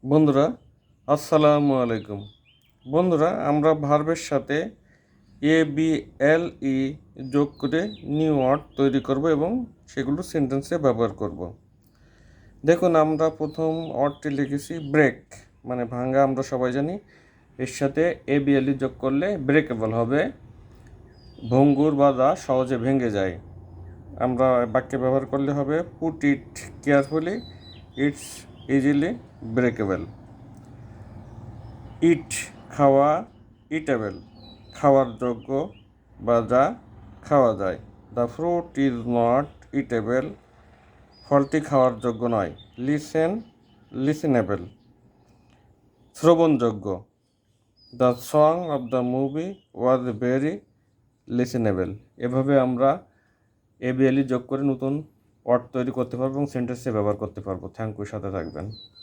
বন্ধুরা, আসসালামু আলাইকুম। বন্ধুরা, আমরা ভার্বের সাথে ABLE যোগ করে নিউ ওয়ার্ড তৈরি করব এবং সেগুলো সেন্টেন্সে ব্যবহার করব। দেখুন, আমরা প্রথম ওয়ার্ডটি লিখেছি ব্রেক, মানে ভাঙ্গা। আমরা সবাই জানি এর সাথে ABLE যোগ করলে ব্রেকেবল হবে, ভঙ্গুর বা দা সহজে ভেঙে যায়। আমরা বাক্যে ব্যবহার করলে হবে put it carefully, it's easily breakable. Eat খাওয়া, ইটেবল খাওয়ার যোগ্য বা যা খাওয়া যায়। The fruit is not eatable ফলটি খাওয়ার যোগ্য নয়। লিসেন, লিসেনেবল শ্রবণযোগ্য। The song of the movie was very listenable. এভাবে আমরা ABLE যোগ করে নতুন ওয়ার্ড তৈরি করতে পারবো এবং সেন্টেন্সে ব্যবহার করতে পারবো। থ্যাংক ইউ, সাথে থাকবেন।